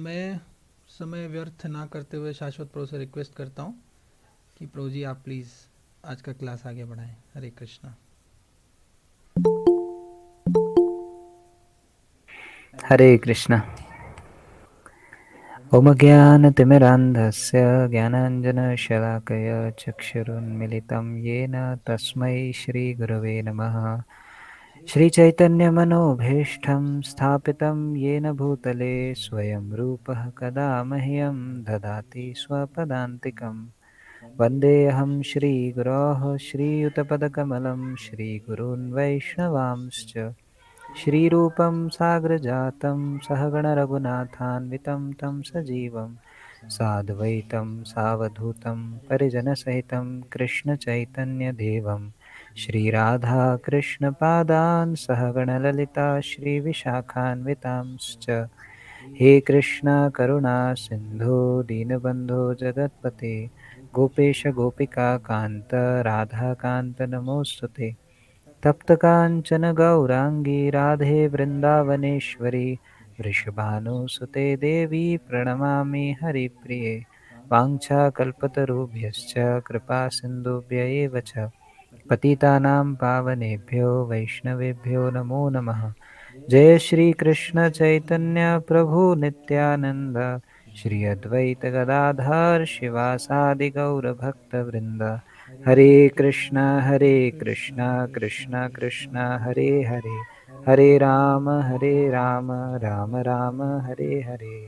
मैं समय व्यर्थ ना करते हुए शाश्वत प्रभु से रिक्वेस्ट करता हूँ कि प्रभु जी आप प्लीज़ आज का क्लास आगे बढ़ाएं। हरे कृष्णा। हरे कृष्ण। ओम ज्ञानतिमिरान्धस्य ज्ञानाञ्जनशलाकया चक्षुरुन्मिलितं येन तस्मै श्रीगुरवे नमः। श्रीचैतन्यमनोभीष्टं स्थापितं येन भूतले स्वयं रूपः कदा मह्यं ददाति स्वपदान्तिकं। वन्देऽहं श्रीगुरोः श्रीयुतपदकमलं श्रीगुरून् वैष्णवांश्च श्रीरूपं साग्रजातं सहगणरघुनाथान्वितं तं सजीवं साद्वैतं सावधूतं परिजनसहितं कृष्णचैतन्यदेवं श्रीराधाकृष्णपादान् सहगणललिता श्रीविशाखान्वितांश्च। हे कृष्ण करुणा सिन्धो दीनबन्धो जगत्पते गोपेश गोपिका कान्त राधाकान्त नमोऽस्तु ते। तप्तकाञ्चन गौराङ्गी राधे वृन्दावनेश्वरी वृषभानुसुते देवी प्रणमामि हरिप्रिये। वाञ्छाकल्पतरुभ्यश्च कृपासिन्धुभ्य एव च पतितानां पावनेभ्यो वैष्णवेभ्यो नमो नमः। जय श्रीकृष्ण चैतन्य प्रभु नित्यानन्द श्री अद्वैत गदाधर शिवासादि गौरभक्तवृन्द। हरे कृष्ण कृष्ण कृष्ण हरे हरे, हरे राम राम राम हरे हरे।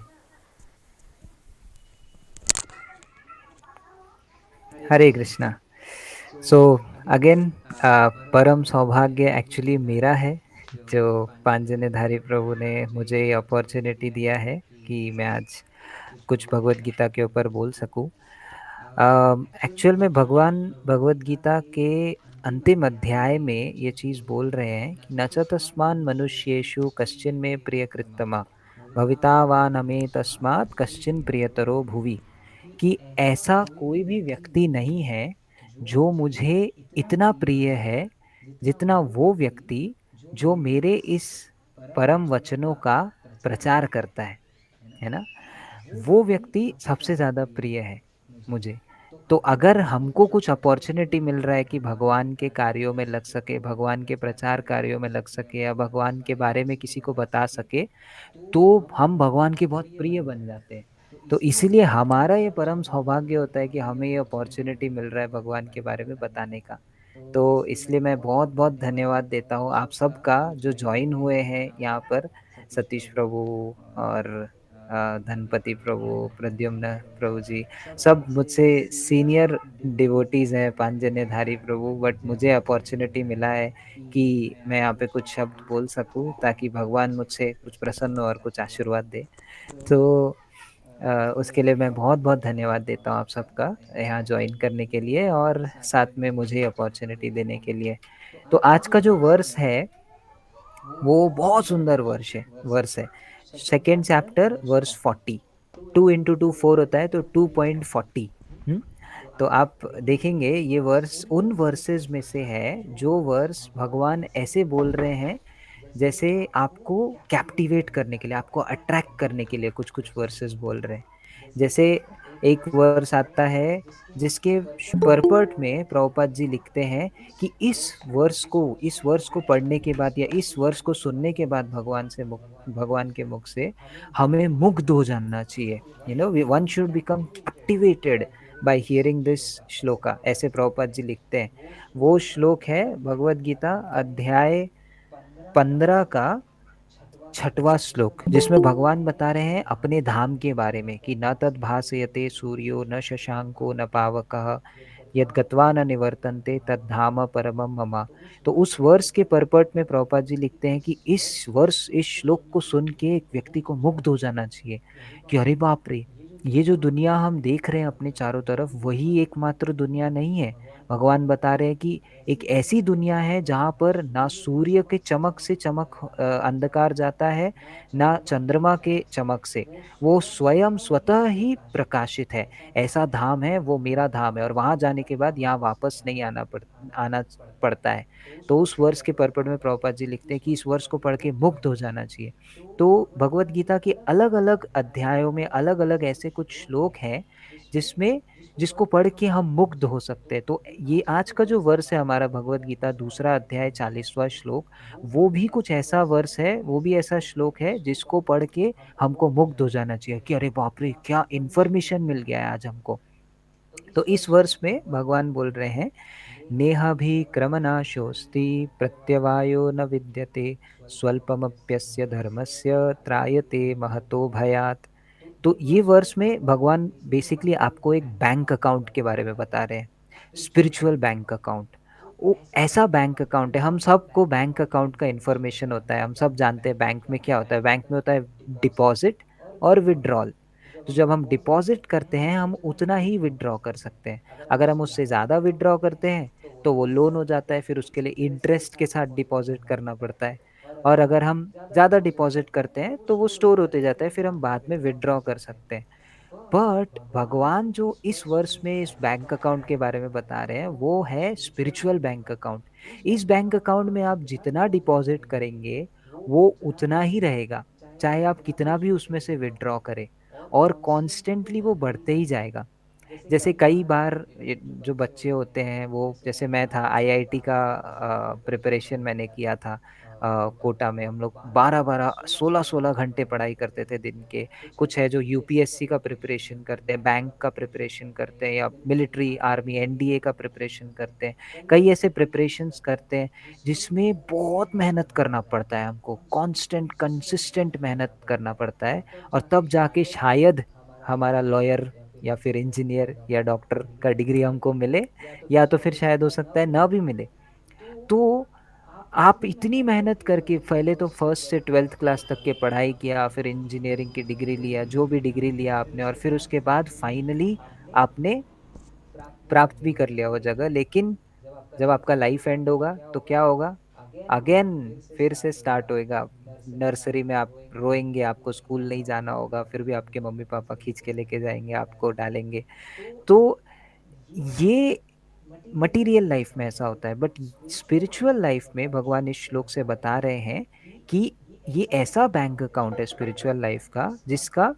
हरे कृष्णा। सो अगेन परम सौभाग्य एक्चुअली मेरा है जो पांजन्यधारी प्रभु ने मुझे अपॉर्चुनिटी दिया है कि मैं आज कुछ भगवत गीता के ऊपर बोल सकूं। एक्चुअल में भगवान भगवत गीता के अंतिम अध्याय में ये चीज़ बोल रहे हैं कि न च तस्मान् मनुष्येषु कश्चिन में प्रियकृत्तमा भविता वा न मे तस्मात् कश्चिन प्रियतरो भुवि। कि ऐसा कोई भी व्यक्ति नहीं है जो मुझे इतना प्रिय है जितना वो व्यक्ति जो मेरे इस परम वचनों का प्रचार करता है ना। वो व्यक्ति सबसे ज़्यादा प्रिय है मुझे। तो अगर हमको कुछ अपॉर्चुनिटी मिल रहा है कि भगवान के कार्यों में लग सके, भगवान के प्रचार कार्यों में लग सके या भगवान के बारे में किसी को बता सके, तो हम भगवान के बहुत प्रिय बन जाते हैं। तो इसीलिए हमारा ये परम सौभाग्य होता है कि हमें ये अपॉर्चुनिटी मिल रहा है भगवान के बारे में बताने का। तो इसलिए मैं बहुत-बहुत धन्यवाद देता हूँ आप सबका जो जॉइन हुए हैं यहाँ पर, सतीश प्रभु और धनपति प्रभु, प्रद्युम्न प्रभु जी, सब मुझसे सीनियर डिवोटीज़ हैं पांजन्यधारी प्रभु, बट मुझे अपॉर्चुनिटी मिला है कि मैं यहाँ पे कुछ शब्द बोल सकूँ ताकि भगवान मुझसे कुछ प्रसन्न हो और कुछ आशीर्वाद दे। तो उसके लिए मैं बहुत-बहुत धन्यवाद देता हूँ आप सबका यहाँ जॉइन करने के लिए और साथ में मुझे अपॉर्चुनिटी देने के लिए। तो आज का जो वर्स है वो बहुत सुंदर वर्स है। Second chapter verse 40। 2 इंटू 2 4 होता है तो 2.40। तो आप देखेंगे ये वर्स उन वर्सेस में से है जो वर्स भगवान ऐसे बोल रहे हैं जैसे आपको कैप्टिवेट करने के लिए, आपको अट्रैक्ट करने के लिए कुछ कुछ वर्सेस बोल रहे हैं। जैसे एक वर्स आता है जिसके परपर्ट में प्रभुपाद जी लिखते हैं कि इस वर्स को पढ़ने के बाद या इस वर्स को सुनने के बाद भगवान के मुख से हमें मुग्ध हो जाना चाहिए। One should become captivated bye hearing this shloka, ऐसे प्रभुपाद जी लिखते हैं। वो श्लोक है भगवत गीता अध्याय 15 का 6वां श्लोक, जिसमें भगवान बता रहे हैं अपने धाम के बारे में कि न तद भासयते सूर्यो न शशांको न पावकः यद गत्वा न निवर्तन्ते तद धाम परमम मम। तो उस वर्ष के परपट में प्रभुपाद जी लिखते हैं कि इस श्लोक को सुन के एक व्यक्ति को मुग्ध हो जाना चाहिए कि अरे बाप रे, ये जो दुनिया हम देख रहे हैं अपने चारों तरफ वही एकमात्र दुनिया नहीं है। भगवान बता रहे हैं कि एक ऐसी दुनिया है जहाँ पर ना सूर्य के चमक से अंधकार जाता है, ना चंद्रमा के चमक से, वो स्वयं स्वतः ही प्रकाशित है। ऐसा धाम है, वो मेरा धाम है और वहाँ जाने के बाद यहाँ वापस नहीं आना पड़ता है। तो उस वर्ष के पर्पट में प्रभुपाद जी लिखते हैं कि इस वर्ष को पढ़ के मुग्ध हो जाना चाहिए। तो भगवत गीता के अलग-अलग अध्यायों में अलग-अलग ऐसे कुछ श्लोक हैं, जिसमें जिसको पढ़ के हम मुग्ध हो सकते हैं। तो ये आज का जो वर्ष है हमारा भगवत गीता दूसरा अध्याय 40वाँ श्लोक, वो भी कुछ ऐसा वर्ष है, वो भी ऐसा श्लोक है जिसको पढ़ के हमको मुग्ध हो जाना चाहिए कि अरे बाप रे! क्या इन्फॉर्मेशन मिल गया है आज हमको। तो इस वर्ष में भगवान बोल रहे हैं, नेहाभिक्रमनाशोऽस्ति प्रत्यवायो न विद्यते स्वल्पमप्यस्य धर्मस्य त्रायते महतो भयात्। तो ये वर्ष में भगवान बेसिकली आपको एक बैंक अकाउंट के बारे में बता रहे हैं, स्पिरिचुअल बैंक अकाउंट। वो ऐसा बैंक अकाउंट है, हम सबको बैंक अकाउंट का इन्फॉर्मेशन होता है, हम सब जानते हैं बैंक में क्या होता है, बैंक में होता है डिपॉज़िट और विथड्रॉल। तो जब हम डिपॉज़िट करते हैं, हम उतना ही विथड्रॉ कर सकते हैं। अगर हम उससे ज़्यादा विथड्रॉ करते हैं, तो वो लोन हो जाता है, फिर उसके लिए इंटरेस्ट के साथ डिपॉज़िट करना पड़ता है। और अगर हम ज़्यादा डिपॉज़िट करते हैं, तो वो स्टोर होते जाता है, फिर हम बाद में विथड्रॉ कर सकते हैं। बट भगवान जो इस वर्ष में इस बैंक अकाउंट के बारे में बता रहे हैं, वो है स्पिरिचुअल बैंक अकाउंट। इस बैंक अकाउंट में आप जितना डिपॉज़िट करेंगे, वो उतना ही रहेगा, चाहे आप कितना भी उसमें से विथड्रॉ करें और कॉन्स्टेंटली वो बढ़ते ही जाएगा। जैसे कई बार जो बच्चे होते हैं वो जैसे मैं था आईआईटी का प्रिपरेशन मैंने किया था कोटा में हम लोग 12-12 16-16 घंटे पढ़ाई करते थे दिन के। कुछ है जो यूपीएससी का प्रिपरेशन करते हैं, बैंक का प्रिपरेशन करते हैं या मिलिट्री, आर्मी, एनडीए का प्रिपरेशन करते हैं। कई ऐसे प्रिपरेशंस करते हैं जिसमें बहुत मेहनत करना पड़ता है हमको, कांस्टेंट कंसिस्टेंट मेहनत करना पड़ता है और तब जाके शायद हमारा लॉयर या फिर इंजीनियर या डॉक्टर का डिग्री हमको मिले या तो फिर शायद हो सकता है ना भी मिले। तो आप इतनी मेहनत करके पहले तो फर्स्ट से 12th क्लास तक के पढ़ाई किया, फिर इंजीनियरिंग की डिग्री लिया, जो भी डिग्री लिया आपने और फिर उसके बाद फाइनली आपने प्राप्त भी कर लिया वो जगह। लेकिन जब आपका लाइफ एंड होगा तो क्या होगा? अगेन फिर से स्टार्ट होएगा। नर्सरी में आप रोएँगे, आपको स्कूल नहीं जाना होगा, फिर भी आपके मम्मी-पापा खींच के लेके जाएँगे, आपको डालेंगे। तो ये मटेरियल लाइफ में ऐसा होता है बट स्पिरिचुअल लाइफ में भगवान इस श्लोक से बता रहे हैं कि ये ऐसा बैंक अकाउंट है स्पिरिचुअल लाइफ का जिसका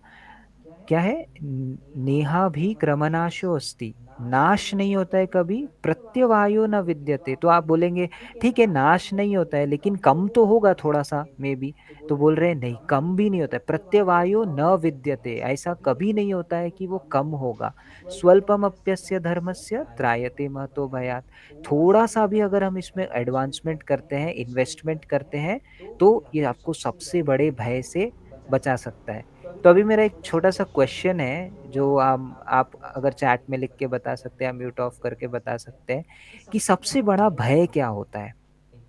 क्या है नेहा भी क्रमनाशो अस्ति नाश नहीं होता है कभी प्रत्यवायो न विद्यते। तो आप बोलेंगे ठीक है नाश नहीं होता है लेकिन कम तो होगा थोड़ा सा मे बी। तो बोल रहे हैं नहीं कम भी नहीं होता है प्रत्यवायो न विद्यते ऐसा कभी नहीं होता है कि वो कम होगा। स्वल्पम अप्यस्य धर्मस्य त्रायते महतो भयात्। थोड़ा सा भी अगर हम इसमें एडवांसमेंट करते हैं इन्वेस्टमेंट करते हैं तो ये आपको सबसे बड़े भय से बचा सकता है। तो अभी मेरा एक छोटा-सा क्वेश्चन है जो आप अगर चैट में लिख के बता सकते हैं, म्यूट ऑफ करके बता सकते हैं कि सबसे बड़ा भय क्या होता है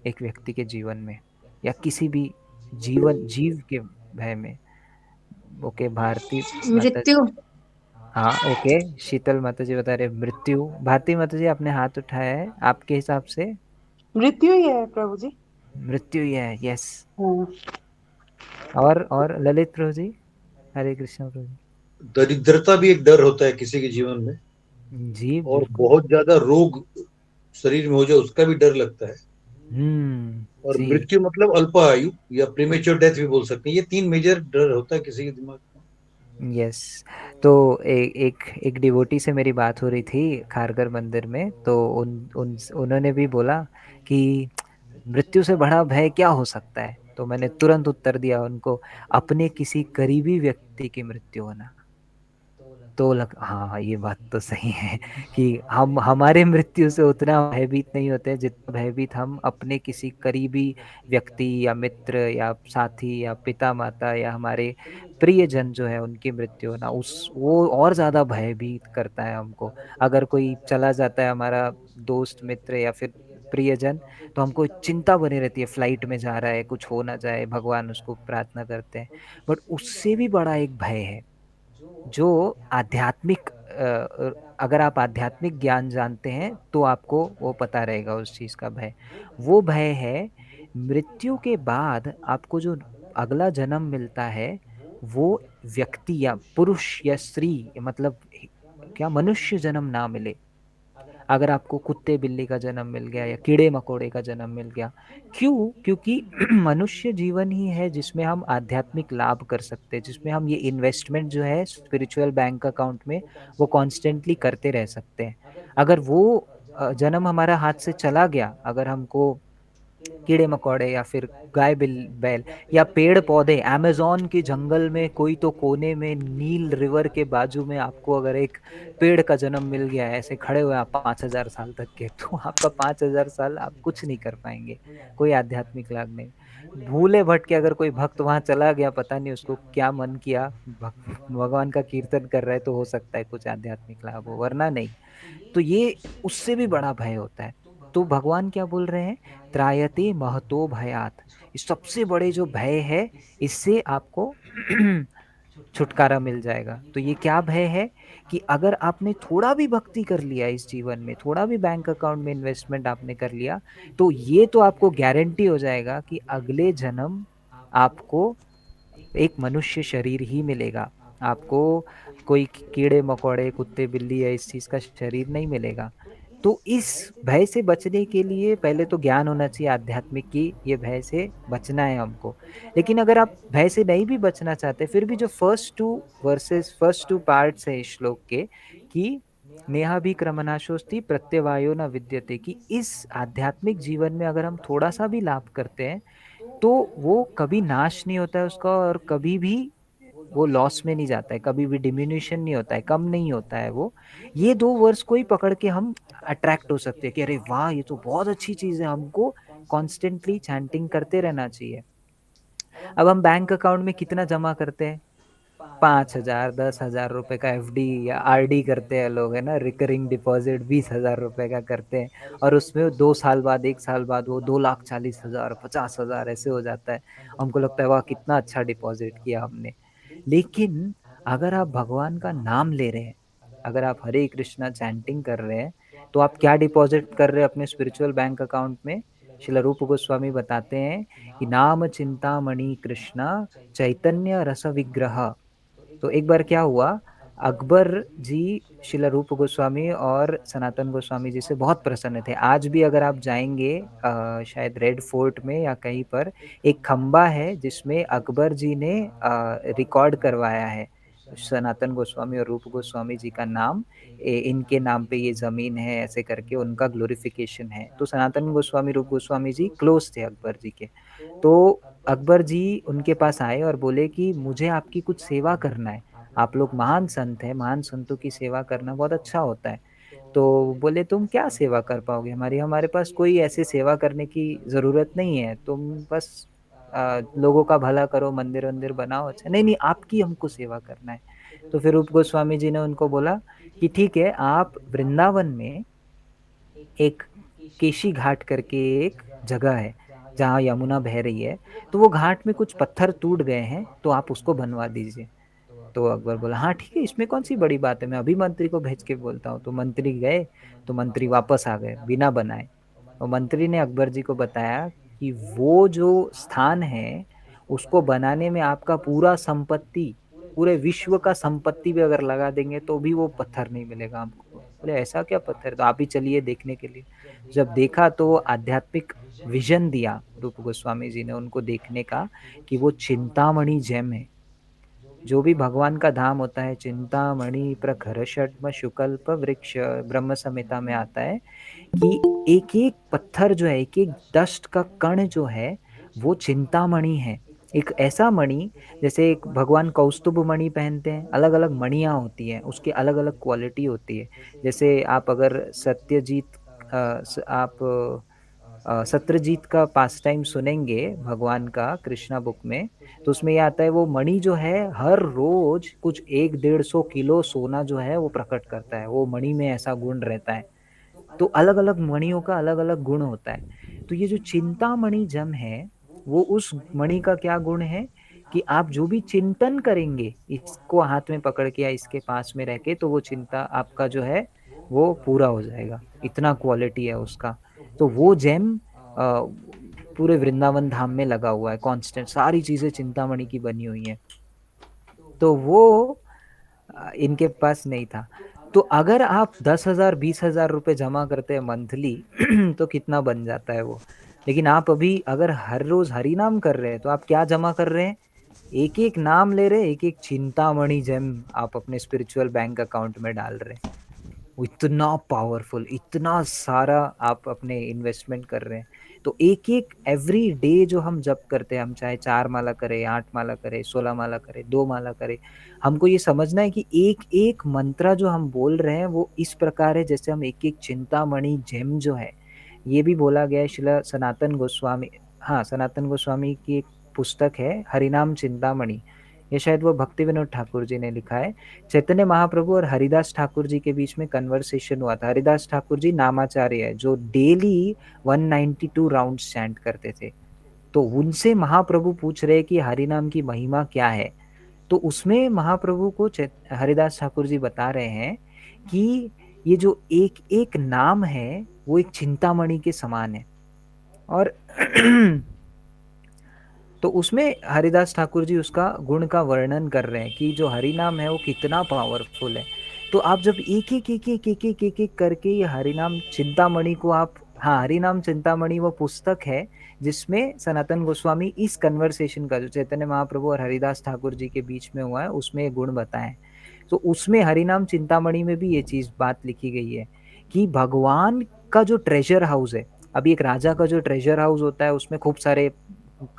एक व्यक्ति के जीवन में या किसी भी जीव के भय में? ओके, भारती माता जी। मृत्यु। हाँ, ओके, शीतल माता जी बता रहे मृत्यु। भारती माता जी आपने हाथ उठाया है, आपके हिसाब से? मृत्यु ही है प्रभु जी। मृत्यु ही है, यस। हाँ। और ललित प्रभु जी? हरे कृष्ण प्रभु जी। दरिद्रता भी एक डर होता है किसी के जीवन में, जी, और बिल्कुल। बहुत ज्यादा रोग शरीर में हो जाए उसका भी डर लगता है। और जी। मृत्यु मतलब अल्प आयु या प्रीमेच्योर डेथ भी बोल सकते हैं। ये तीन मेजर डर होता है किसी के दिमाग में। यस। तो एक एक डिवोटी से मेरी बात हो रही थी खारगर मंदिर में, तो उन्होंने भी बोला कि मृत्यु से बड़ा भय क्या हो सकता है? तो मैंने तुरंत उत्तर दिया उनको, अपने किसी करीबी व्यक्ति की मृत्यु होना। तो हाँ, ये बात तो सही है कि हम हमारे मृत्यु से उतना भयभीत नहीं होते जितना भयभीत हम अपने किसी करीबी व्यक्ति या मित्र या साथी या पिता माता या हमारे प्रियजन जो है उनकी मृत्यु होना, उस वो और ज़्यादा भयभीत करता है हमको। अगर कोई चला जाता है हमारा दोस्त मित्र या फिर प्रियजन, तो हमको चिंता बनी रहती है, फ्लाइट में जा रहा है, कुछ हो ना जाए, भगवान उसको प्रार्थना करते हैं। बट उससे भी बड़ा एक भय है जो आध्यात्मिक अगर आप आध्यात्मिक ज्ञान जानते हैं तो आपको वो पता रहेगा उस चीज़ का भय। वो भय है मृत्यु के बाद आपको जो अगला जन्म मिलता है, वो व्यक्ति या पुरुष या स्त्री मतलब क्या मनुष्य जन्म ना मिले। अगर आपको कुत्ते बिल्ली का जन्म मिल गया या कीड़े मकोड़े का जन्म मिल गया, क्यों? क्योंकि मनुष्य जीवन ही है जिसमें हम आध्यात्मिक लाभ कर सकते हैं, जिसमें हम ये इन्वेस्टमेंट जो है स्पिरिचुअल बैंक अकाउंट में वो कॉन्स्टेंटली करते रह सकते हैं। अगर वो जन्म हमारा हाथ से चला गया, अगर हमको कीड़े मकोड़े या फिर गाय बैल या पेड़ पौधे, अमेज़न के जंगल में कोई तो कोने में नील रिवर के बाजू में आपको अगर एक पेड़ का जन्म मिल गया है, ऐसे खड़े हुए आप 5000 साल तक के, तो आपका 5000 साल आप कुछ नहीं कर पाएंगे, कोई आध्यात्मिक लाभ नहीं। भूले भटके अगर कोई भक्त वहां चला गया, पता नहीं उसको क्या मन किया, भगवान का कीर्तन कर रहा है, तो हो सकता है कुछ आध्यात्मिक लाभ हो, वरना नहीं। तो ये उससे भी बड़ा भय होता है। तो भगवान क्या बोल रहे हैं? त्रायते महतो भयात, इस सबसे बड़े जो भय है, इससे आपको छुटकारा मिल जाएगा। तो ये क्या भय है? कि अगर आपने थोड़ा भी भक्ति कर लिया इस जीवन में, थोड़ा भी बैंक अकाउंट में इन्वेस्टमेंट आपने कर लिया, तो ये तो आपको गारंटी हो जाएगा कि अगले जन्म आपको एक मनुष्य शरीर ही मिलेगा, आपको कोई कीड़े मकोड़े कुत्ते बिल्ली या इस चीज का शरीर नहीं मिलेगा। तो इस भय से बचने के लिए पहले तो ज्ञान होना चाहिए आध्यात्मिक की, ये भय से बचना है हमको। लेकिन अगर आप भय से नहीं भी बचना चाहते, फिर भी जो फर्स्ट टू पार्ट्स है इस श्लोक के, कि नेहा भी क्रमनाशोस्ति प्रत्यवायो न विद्यते, कि इस आध्यात्मिक जीवन में अगर हम थोड़ा सा भी लाभ करते हैं तो वो कभी नाश नहीं होता है उसका, और कभी भी वो लॉस में नहीं जाता है, कभी भी डिमिन्यूशन नहीं होता है, कम नहीं होता है वो। ये दो वर्ड्स को ही पकड़ के हम अट्रैक्ट हो सकते हैं कि अरे वाह, ये तो बहुत अच्छी चीज है, हमको कॉन्स्टेंटली चैंटिंग करते रहना चाहिए। अब हम बैंक अकाउंट में कितना जमा करते हैं? 5,000 10,000 रुपए का एफडी या आरडी करते हैं लोग, है ना, रिकरिंग डिपॉजिट 20,000 रुपए का करते हैं, और उसमें 2 साल बाद 1 साल बाद वो 2,40,000 50,000 ऐसे हो जाता है। हमको लगता है वाह कितना अच्छा डिपॉजिट किया हमने। लेकिन अगर आप भगवान का नाम ले रहे हैं, अगर आप हरे कृष्णा चैंटिंग कर रहे हैं, तो आप क्या डिपॉजिट कर रहे हैं अपने स्पिरिचुअल बैंक अकाउंट में? श्रील रूप गोस्वामी बताते हैं कि नाम चिंतामणि कृष्णा चैतन्य रस विग्रह। तो एक बार क्या हुआ, अकबर जी श्रील रूप गोस्वामी और सनातन गोस्वामी जी से बहुत प्रसन्न थे। आज भी अगर आप जाएंगे शायद रेड फोर्ट में या कहीं पर, एक खंबा है जिसमें अकबर जी ने रिकॉर्ड करवाया है सनातन गोस्वामी और रूप गोस्वामी जी का नाम, इनके नाम पे ये जमीन है, ऐसे करके उनका ग्लोरिफिकेशन है। तो सनातन गोस्वामी रूप गोस्वामी जी क्लोज थे अकबर जी के। तो अकबर जी उनके पास आए और बोले कि मुझे आपकी कुछ सेवा करना है, आप लोग महान संत हैं, महान संतों की सेवा करना बहुत अच्छा होता है। तो बोले तुम क्या सेवा कर पाओगे, हमारे पास कोई ऐसे सेवा करने की जरूरत नहीं है, तुम बस लोगों का भला करो, मंदिर वंदिर बनाओ, अच्छा नहीं नहीं आपकी हमको सेवा करना है। तो फिर रूप गोस्वामी जी ने उनको बोला कि ठीक है, आप वृंदावन में एक केशी घाट करके एक जगह है जहाँ यमुना बह रही है, तो वो घाट में कुछ पत्थर टूट गए हैं, तो आप उसको बनवा दीजिए। तो अकबर बोला हाँ ठीक है, इसमें कौन सी बड़ी बात है, मैं अभी मंत्री को भेज के बोलता हूँ। तो मंत्री गए, तो मंत्री वापस आ गए बिना बनाए। और मंत्री ने अकबर जी को बताया कि वो जो स्थान है उसको बनाने में आपका पूरा संपत्ति, पूरे विश्व का संपत्ति भी अगर लगा देंगे तो भी वो पत्थर नहीं मिलेगा हमको। बोले ऐसा क्या पत्थर, तो आप ही चलिए देखने के लिए। जब देखा तो वो आध्यात्मिक विजन दिया रूप गोस्वामी जी ने उनको देखने का, कि वो चिंतामणि जेम है। जो भी भगवान का धाम होता है, चिंतामणि प्रखर षड्म शुकल्प वृक्ष, ब्रह्म संहिता में आता है कि एक एक पत्थर जो है, एक एक दष्ट का कण जो है, वो चिंतामणि है। एक ऐसा मणि, जैसे एक भगवान कौस्तुभ मणि पहनते हैं, अलग अलग मणियाँ होती हैं, उसकी अलग अलग क्वालिटी होती है। जैसे आप अगर सत्यजीत आप सत्यजीत का पास टाइम सुनेंगे भगवान का कृष्णा बुक में, तो उसमें ये आता है वो मणि जो है हर रोज कुछ 100-150 किलो सोना जो है वो प्रकट करता है, वो मणि में ऐसा गुण रहता है। तो अलग अलग मणियों का अलग अलग गुण होता है। तो ये जो चिंतामणि जम है, वो उस मणि का क्या गुण है कि आप जो भी चिंतन करेंगे इसको हाथ में पकड़ के या इसके पास में रह के, तो वो चिंता आपका जो है वो पूरा हो जाएगा, इतना क्वालिटी है उसका। तो वो जेम पूरे वृंदावन धाम में लगा हुआ है, कांस्टेंट सारी चीजें चिंतामणि की बनी हुई हैं। तो वो इनके पास नहीं था। तो अगर आप 10,000 20,000 रुपए जमा करते हैं मंथली तो कितना बन जाता है वो। लेकिन आप अभी अगर हर रोज हरि नाम कर रहे हैं तो आप क्या जमा कर रहे हैं, एक एक नाम ले रहे हैं, एक एक चिंतामणि जेम आप अपने स्पिरिचुअल बैंक अकाउंट में डाल रहे हैं। वो इतना पावरफुल, इतना सारा आप अपने इन्वेस्टमेंट कर रहे हैं। तो एक एक एवरी डे जो हम जप करते हैं, हम चाहे 4 माला करें, 8 माला करें, 16 माला करें, 2 माला करें, हमको ये समझना है कि एक एक मंत्र जो हम बोल रहे हैं वो इस प्रकार है जैसे हम एक एक चिंतामणि जेम जो है, ये भी बोला गया है शिला सनातन गोस्वामी, हाँ सनातन गोस्वामी की एक पुस्तक है हरिनाम चिंतामणि, ये शायद वो भक्ति विनोद ठाकुर जी ने लिखा है। चैतन्य महाप्रभु और हरिदास ठाकुर जी के बीच में कन्वर्सेशन हुआ था। हरिदास ठाकुर जी नामाचार्य है जो डेली 192 राउंड्स चैंट करते थे। तो उनसे महाप्रभु पूछ रहे कि हरिनाम की महिमा क्या है। तो उसमें महाप्रभु को हरिदास ठाकुर जी बता रहे हैं कि ये जो एक एक नाम है वो एक चिंतामणि के समान है। और तो उसमें हरिदास ठाकुर जी उसका गुण का वर्णन कर रहे हैं कि जो हरि नाम है वो कितना पावरफुल है। तो आप जब एक एक करके ये हरिनाम चिंतामणि को आप, हाँ हरिनाम चिंतामणि वो पुस्तक है जिसमें सनातन गोस्वामी इस कन्वर्सेशन का जो चैतन्य महाप्रभु और हरिदास ठाकुर जी के बीच में हुआ है उसमें ये गुण बताए। तो उसमें हरिनाम चिंतामणि में भी ये चीज बात लिखी गई है कि भगवान का जो ट्रेजर हाउस है, अभी एक राजा का जो ट्रेजर हाउस होता है उसमें खूब सारे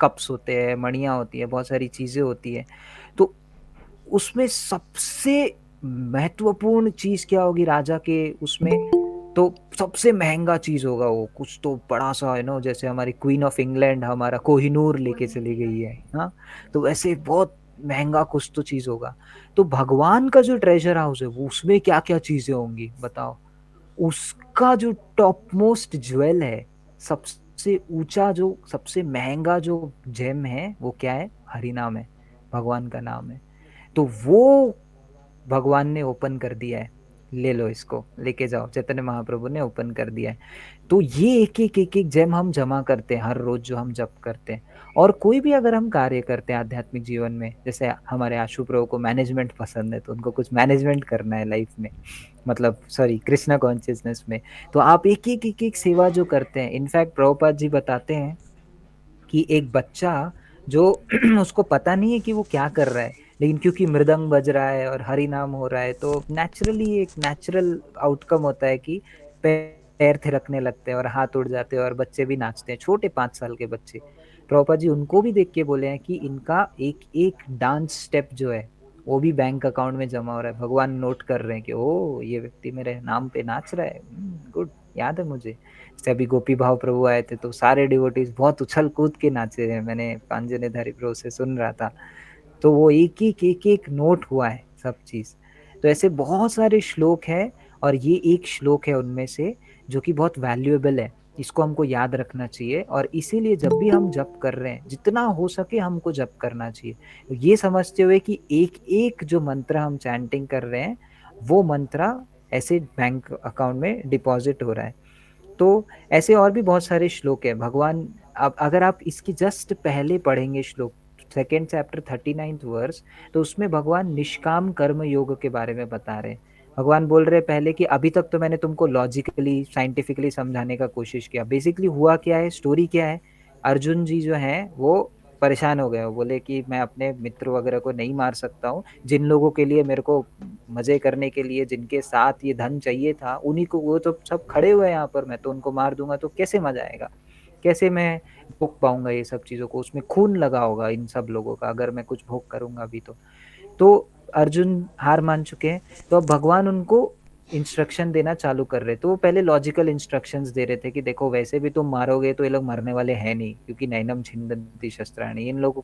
कप्स होते हैं, मणियां होती है, बहुत सारी चीजें होती है। तो उसमें सबसे महत्वपूर्ण चीज क्या होगी राजा के उसमें, तो सबसे महंगा चीज होगा वो कुछ तो बड़ा सा है ना, जैसे हमारी क्वीन ऑफ इंग्लैंड हमारा कोहिनूर लेके चली गई है, हाँ तो वैसे बहुत महंगा कुछ तो चीज होगा। तो भगवान का जो ट्रेजर हाउस है वो उसमें क्या क्या चीजें होंगी बताओ। उसका जो टॉप मोस्ट ज्वेल है, सबसे ऊंचा जो सबसे महंगा जो जेम है वो क्या है, हरि नाम है, भगवान का नाम है। तो वो भगवान ने ओपन कर दिया है, ले लो इसको लेके जाओ, चैतन्य महाप्रभु ने ओपन कर दिया है। तो ये एक एक जेम हम जमा करते हैं हर रोज जो हम जप करते हैं। और कोई भी अगर हम कार्य करते हैं आध्यात्मिक जीवन में, जैसे हमारे आशु प्रभु को मैनेजमेंट पसंद है तो उनको कुछ मैनेजमेंट करना है लाइफ में, मतलब सॉरी कृष्णा कॉन्शियसनेस में, तो आप एक एक सेवा जो करते हैं, इनफैक्ट प्रभुपाद जी बताते हैं कि एक बच्चा जो उसको पता नहीं है कि वो क्या कर रहा है, लेकिन क्योंकि मृदंग बज रहा है और हरि नाम हो रहा है तो नेचुरली एक नेचुरल आउटकम होता है कि पैर थिरकने लगते हैं और हाथ उड़ जाते हैं और बच्चे भी नाचते हैं, छोटे 5 साल के बच्चे। प्रभुपाद जी उनको भी देख के बोले हैं कि इनका एक एक डांस स्टेप जो है वो भी बैंक अकाउंट में जमा हो रहा है, भगवान नोट कर रहे हैं कि ओ ये व्यक्ति मेरे नाम पे नाच रहा है, गुड, याद है मुझे। जैसे अभी गोपी भाव प्रभु आए थे तो सारे डिवोटीज बहुत उछल कूद के नाचे हैं, मैंने पांजनेधारी प्रभु से सुन रहा था। तो वो एक एक नोट हुआ है सब चीज। तो ऐसे बहुत सारे श्लोक है और ये एक श्लोक है उनमें से जो कि बहुत वैल्यूएबल है, इसको हमको याद रखना चाहिए। और इसीलिए जब भी हम जप कर रहे हैं जितना हो सके हमको जप करना चाहिए, ये समझते हुए कि एक एक जो मंत्र हम चैंटिंग कर रहे हैं वो मंत्र ऐसे बैंक अकाउंट में डिपॉजिट हो रहा है। तो ऐसे और भी बहुत सारे श्लोक है भगवान, अब अगर आप इसके जस्ट पहले पढ़ेंगे श्लोक 2nd चैप्टर 39th वर्स, तो उसमें भगवान निष्काम कर्म योग के बारे में बता रहे हैं। भगवान बोल रहे हैं पहले कि अभी तक तो मैंने तुमको लॉजिकली साइंटिफिकली समझाने का कोशिश किया, बेसिकली हुआ क्या है, स्टोरी क्या है, अर्जुन जी जो हैं वो परेशान हो गए, वो बोले कि मैं अपने मित्र वगैरह को नहीं मार सकता हूँ, जिन लोगों के लिए मेरे को मजे करने के लिए जिनके साथ ये धन चाहिए था उन्हीं को, वो तो सब खड़े हुए हैं यहाँ पर, मैं तो उनको मार दूंगा तो कैसे मजा आएगा, कैसे मैं भोग पाऊंगा ये सब चीजों को, उसमें खून लगा होगा इन सब लोगों का अगर मैं कुछ भोग करूंगा अभी तो अर्जुन हार मान चुके हैं। तो अब भगवान उनको इंस्ट्रक्शन देना चालू कर रहे, तो वो पहले लॉजिकल इंस्ट्रक्शंस दे रहे थे कि देखो वैसे भी तुम मारोगे तो ये लोग मरने वाले हैं नहीं, क्योंकि नैनम छिन्दन्ति शस्त्राणि, इन लोगों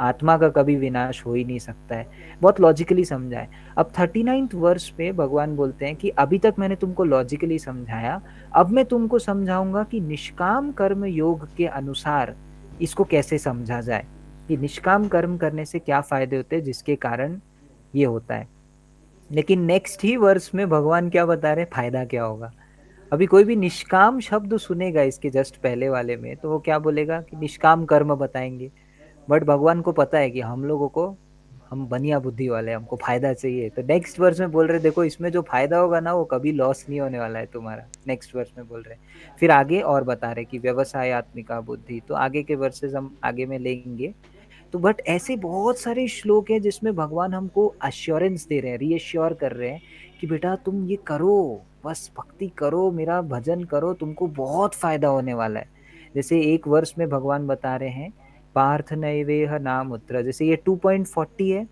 आत्मा का कभी विनाश हो ही नहीं सकता है, बहुत लॉजिकली समझाए। अब 39th वर्ष पे भगवान बोलते हैं कि अभी तक मैंने तुमको लॉजिकली समझाया, अब मैं तुमको समझाऊंगा कि निष्काम कर्म योग के अनुसार इसको कैसे समझा जाए, कि निष्काम कर्म करने से क्या फायदे होते हैं जिसके कारण ये होता है। लेकिन नेक्स्ट ही वर्ष में भगवान क्या बता रहे, फायदा क्या होगा। अभी कोई भी निष्काम शब्द सुनेगा इसके जस्ट पहले वाले में तो वो क्या बोलेगा कि निष्काम कर्म बताएंगे, बट भगवान को पता है कि हम लोगों को हम बनिया बुद्धि वाले, हमको फायदा चाहिए। तो नेक्स्ट वर्स में बोल रहे देखो इसमें जो फायदा होगा ना वो कभी लॉस नहीं होने वाला है तुम्हारा, नेक्स्ट वर्स में बोल रहे। फिर आगे और बता रहे कि व्यवसायत्मिका बुद्धि, तो आगे के वर्सेस हम आगे में लेंगे। तो बट ऐसे बहुत सारे श्लोक हैं जिसमें भगवान हमको अश्योरेंस दे रहे हैं, रीअश्योर कर रहे हैं कि बेटा तुम ये करो, बस भक्ति करो, मेरा भजन करो, तुमको बहुत फायदा होने वाला है। जैसे एक वर्ष में भगवान बता रहे हैं पार्थ नैवेह नामुत्र, जैसे ये 2.40 है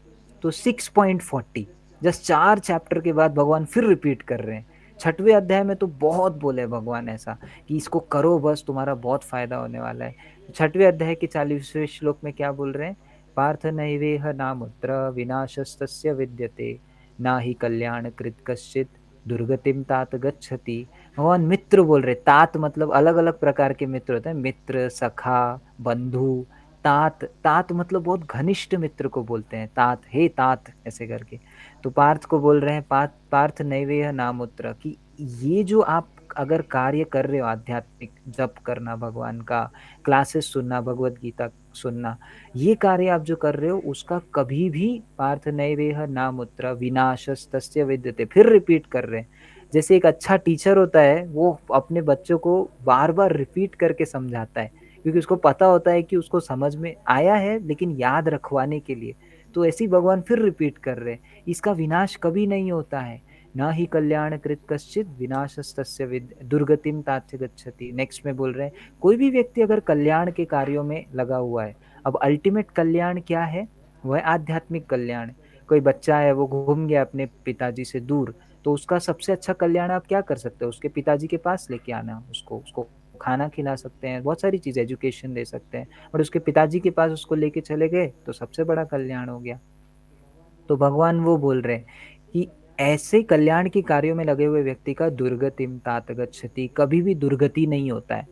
तो 6.40, जस्ट 4 चैप्टर के बाद भगवान फिर रिपीट कर रहे हैं। 6वें अध्याय में तो बहुत बोले भगवान ऐसा कि इसको करो बस तुम्हारा बहुत फायदा होने वाला है। 6वें अध्याय के 40वें श्लोक में क्या बोल रहे हैं, पार्थ नैवेह नामुत्र विनाशस्तस्य विद्यते ना ही कल्याण कृत कश्चित दुर्गतिम तात गच्छति। भगवान मित्र बोल रहे, तात मतलब अलग अलग प्रकार के मित्र होते हैं, मित्र, सखा, बंधु। तात, तात मतलब बहुत घनिष्ठ मित्र को बोलते हैं, तात, हे तात ऐसे करके। तो पार्थ को बोल रहे हैं पार्थ नैवेह नामुत्र, कि ये जो आप अगर कार्य कर रहे हो, आध्यात्मिक जप करना भगवान का, क्लासेस सुनना, भगवत गीता सुनना, ये कार्य आप जो कर रहे हो उसका कभी भी पार्थ नैवेह नामुत्र विनाशस्तस्य विद्यते, फिर रिपीट कर रहे हैं। जैसे एक अच्छा टीचर होता है वो अपने बच्चों को बार बार रिपीट करके समझाता है, क्योंकि उसको पता होता है कि उसको समझ में आया है, लेकिन याद रखवाने के लिए। तो ऐसे ही भगवान फिर रिपीट कर रहे हैं, इसका विनाश कभी नहीं होता है, ना ही कल्याण कृत कश्चित विनाशस्तस्य दुर्गतिम तात गच्छति। नेक्स्ट में बोल रहे हैं कोई भी व्यक्ति अगर कल्याण के कार्यों में लगा हुआ है, अब अल्टीमेट कल्याण क्या है, वह आध्यात्मिक कल्याण। कोई बच्चा है वो घूम गया अपने पिताजी से दूर, तो उसका सबसे अच्छा कल्याण आप क्या कर सकते हो, उसके पिताजी के पास लेके आना, उसको खाना खिला सकते हैं, बहुत सारी चीज़, एजुकेशन दे सकते हैं, और उसके पिताजी के पास उसको लेके चले गए तो सबसे बड़ा कल्याण हो गया। तो भगवान वो बोल रहे हैं कि ऐसे कल्याण के कार्यों में लगे हुए व्यक्ति का दुर्गतिम तात गच्छति, कभी भी दुर्गति नहीं होता है।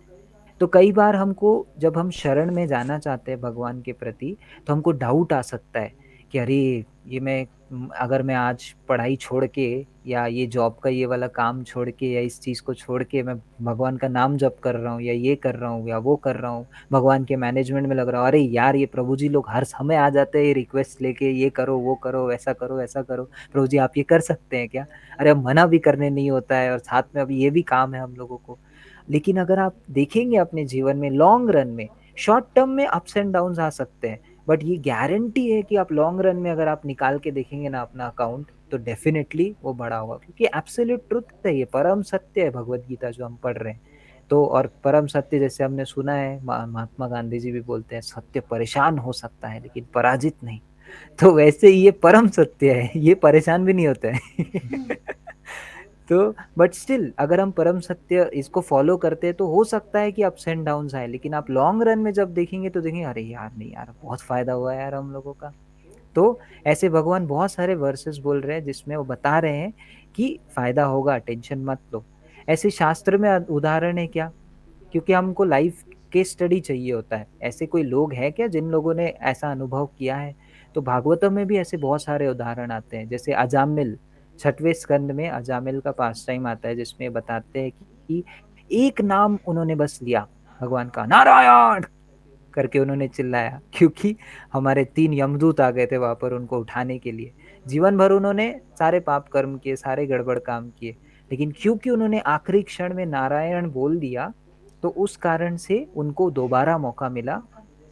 तो कई बार हमको जब हम शरण में जाना चाहते हैं भगवान के प्रति, तो हमको डाउट आ सकता है कि अरे ये अगर मैं आज पढ़ाई छोड़ के या ये जॉब का ये वाला काम छोड़ के या इस चीज़ को छोड़ के मैं भगवान का नाम जप कर रहा हूँ या ये कर रहा हूँ या वो कर रहा हूँ, भगवान के मैनेजमेंट में लग रहा हूँ, अरे यार ये प्रभु जी लोग हर समय आ जाते हैं रिक्वेस्ट लेके, ये करो वो करो ऐसा करो ऐसा करो, प्रभु जी आप ये कर सकते हैं क्या? अरे अब मना भी करने नहीं होता है और साथ में अभी ये भी काम है हम लोगों को। लेकिन अगर आप देखेंगे अपने जीवन में लॉन्ग रन में, शॉर्ट टर्म में अप्स एंड डाउन्स आ सकते हैं, बट ये गारंटी है कि आप लॉन्ग रन में अगर आप निकाल के देखेंगे ना अपना अकाउंट, तो डेफिनेटली वो बड़ा होगा, क्योंकि एब्सोल्यूट ट्रुथ है, ये परम सत्य है भगवत गीता जो हम पढ़ रहे हैं। तो और परम सत्य जैसे हमने सुना है, महात्मा गांधी जी भी बोलते हैं सत्य परेशान हो सकता है लेकिन पराजित नहीं। तो वैसे ही ये परम सत्य है, ये परेशान भी नहीं होता है। तो बट स्टिल अगर हम परम सत्य इसको फॉलो करते हैं तो हो सकता है कि अप्स एंड डाउन्स आए, लेकिन आप लॉन्ग रन में जब देखेंगे तो देखेंगे अरे यार नहीं यार बहुत फायदा हुआ यार हम लोगों का। तो ऐसे भगवान बहुत सारे वर्सेस बोल रहे हैं जिसमें वो बता रहे हैं कि फायदा होगा, टेंशन मत लो। ऐसे शास्त्र में उदाहरण है क्या, क्योंकि हमको लाइफ के स्टडी चाहिए होता है, ऐसे कोई लोग हैं क्या जिन लोगों ने ऐसा अनुभव किया है? तो भागवतम में भी ऐसे बहुत सारे उदाहरण आते हैं, जैसे अजामिल, 6वें स्कंद में अजामिल का पास टाइम आता है जिसमें बताते हैं कि एक नाम उन्होंने बस लिया भगवान का, नारायण करके उन्होंने चिल्लाया, क्योंकि हमारे 3 यमदूत आ गए थे वहां पर उनको उठाने के लिए। जीवन भर उन्होंने सारे पाप कर्म किए, सारे गड़बड़ काम किए, लेकिन क्योंकि उन्होंने आखिरी क्षण में नारायण बोल दिया तो उस कारण से उनको दोबारा मौका मिला।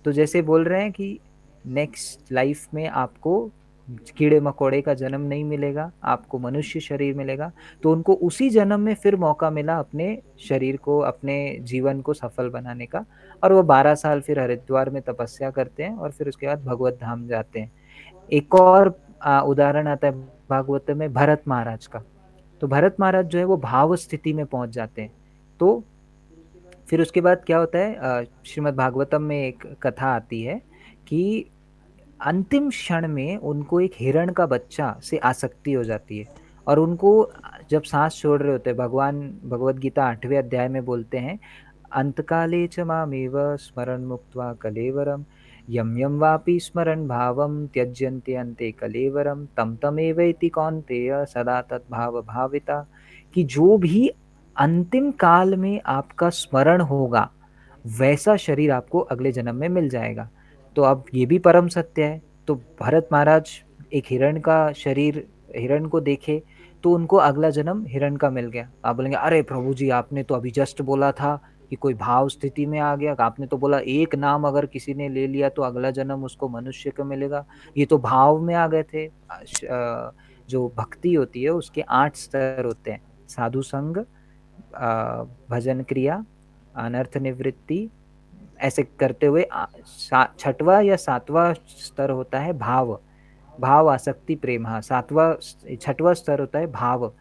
तो जैसे बोल रहे हैं कि नेक्स्ट लाइफ में आपको कीड़े मकोड़े का जन्म नहीं मिलेगा, आपको मनुष्य शरीर मिलेगा, तो उनको उसी जन्म में फिर मौका मिला अपने शरीर को, अपने जीवन को सफल बनाने का, और वो 12 साल फिर हरिद्वार में तपस्या करते हैं और फिर उसके बाद भगवत धाम जाते हैं। एक और उदाहरण आता है भागवत में भरत महाराज का। तो भरत महाराज जो है वो भाव स्थिति में पहुंच जाते हैं। तो फिर उसके बाद क्या होता है, श्रीमद् भागवतम में एक कथा आती है कि अंतिम क्षण में उनको एक हिरण का बच्चा से आसक्ति हो जाती है, और उनको जब सांस छोड़ रहे होते हैं, भगवान भगवत गीता 8वें अध्याय में बोलते हैं अंतकाले च मामेव स्मरण मुक्त्वा कलेवरम यम यम वापि स्मरण भावम त्यज्यन्ते अन्ते कलेवरम तम तमेवैति कौन्तेय सदा तद्भाव भाविता। कि जो भी अंतिम काल में आपका स्मरण होगा वैसा शरीर आपको अगले जन्म में मिल जाएगा। तो अब ये भी परम सत्य है। तो भरत महाराज एक हिरण का शरीर, हिरण को देखे तो उनको अगला जन्म हिरण का मिल गया। आप बोलेंगे अरे प्रभु जी आपने तो अभी जस्ट बोला था कि कोई भाव स्थिति में आ गया, आपने तो बोला एक नाम अगर किसी ने ले लिया तो अगला जन्म उसको मनुष्य का मिलेगा, ये तो भाव में आ गए थे। जो भक्ति होती है उसके 8 स्तर होते हैं, साधु संग, भजन क्रिया, अनर्थ निवृत्ति, ऐसे करते हुए 6वां या 7वां स्तर होता है भाव, भाव आसक्ति प्रेम, हाँ 6वां स्तर होता है भाव।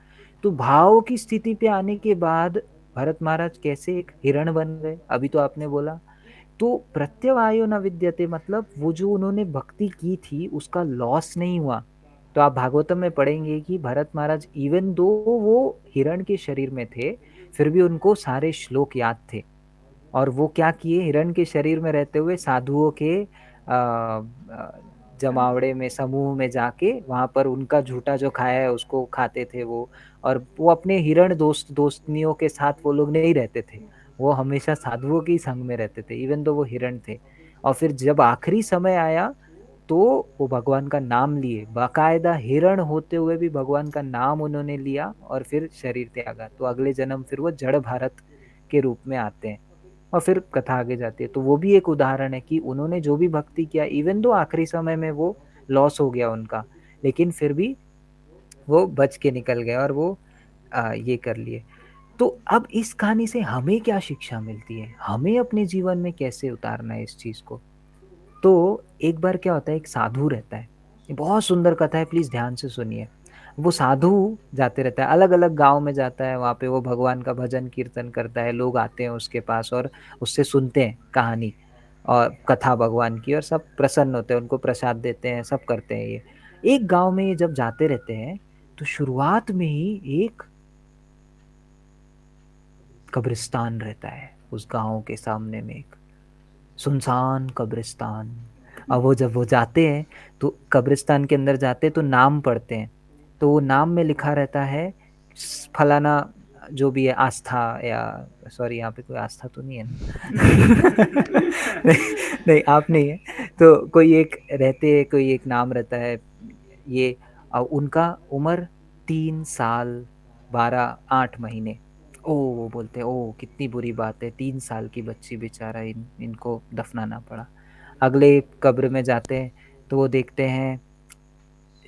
तो भाव की स्थिति पे आने के बाद भरत महाराज कैसे एक हिरण बन गए, अभी तो आपने बोला। तो प्रत्यवायो न विद्यते, मतलब वो जो उन्होंने भक्ति की थी उसका लॉस नहीं हुआ। तो आप भागवतम में पढ़ेंगे कि भरत महाराज इवन दो वो हिरण के शरीर में थे फिर भी उनको सारे श्लोक याद थे, और वो क्या किए, हिरण के शरीर में रहते हुए साधुओं के जमावड़े में, समूह में जाके वहां पर उनका झूठा जो खाया है उसको खाते थे वो। और वो अपने हिरण दोस्तनियों के साथ वो लोग नहीं रहते थे, वो हमेशा साधुओं के ही संग में रहते थे इवन दो वो हिरण थे। और फिर जब आखिरी समय आया तो वो भगवान का नाम लिए, बाकायदा हिरण होते हुए भी भगवान का नाम उन्होंने लिया और फिर शरीर त्यागा। तो अगले जन्म फिर वो जड़ भारत के रूप में आते हैं और फिर कथा आगे जाती है। तो वो भी एक उदाहरण है कि उन्होंने जो भी भक्ति किया इवन दो आखिरी समय में वो लॉस हो गया उनका, लेकिन फिर भी वो बच के निकल गए और वो ये कर लिए। तो अब इस कहानी से हमें क्या शिक्षा मिलती है, हमें अपने जीवन में कैसे उतारना है इस चीज को। तो एक बार क्या होता है, एक साधु रहता है, ये बहुत सुंदर कथा है, प्लीज ध्यान से सुनिए। वो साधु जाते रहता है, अलग अलग गांव में जाता है, वहां पे वो भगवान का भजन कीर्तन करता है, लोग आते हैं उसके पास और उससे सुनते हैं कहानी और कथा भगवान की, और सब प्रसन्न होते हैं, उनको प्रसाद देते हैं, सब करते हैं। ये एक गांव में ये जब जाते रहते हैं तो शुरुआत में ही एक कब्रिस्तान रहता है उस गांव के सामने में, एक सुनसान कब्रिस्तान। अब वो जब वो जाते हैं तो कब्रिस्तान के अंदर जाते हैं तो नाम पढ़ते हैं, तो वो नाम में लिखा रहता है फलाना जो भी है आस्था, या सॉरी यहाँ पे कोई आस्था तो नहीं है ना नहीं आप नहीं है, तो कोई एक रहते, कोई एक नाम रहता है ये, उनका उम्र 3 साल 8 महीने। ओ वो बोलते हैं ओ कितनी बुरी बात है, 3 साल की बच्ची बेचारा, इनको दफनाना पड़ा। अगले कब्र में जाते हैं तो वो देखते हैं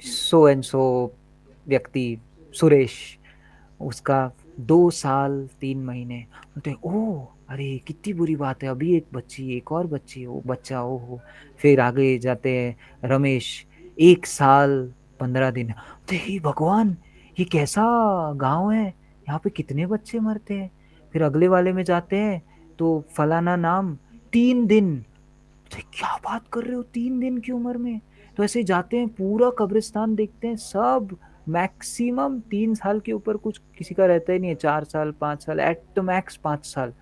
सो एंड सो व्यक्ति सुरेश, उसका 2 साल 3 महीने। बोलते हैं ओ अरे कितनी बुरी बात है, अभी एक बच्ची, एक और बच्ची, वो बच्चा ओ हो। फिर आगे जाते हैं रमेश, 1 साल 15 दिन। बोलते हे भगवान ये कैसा गांव है, यहाँ पे कितने बच्चे मरते हैं। फिर अगले वाले में जाते हैं तो फलाना नाम, 3 दिन। तो क्या बात कर रहे हो, 3 दिन की उम्र में। तो ऐसे जाते हैं पूरा कब्रिस्तान देखते हैं, सब मैक्सिमम 3 साल के ऊपर कुछ किसी का रहता ही नहीं है, 4 साल 5 साल, एट द मैक्स 5 साल।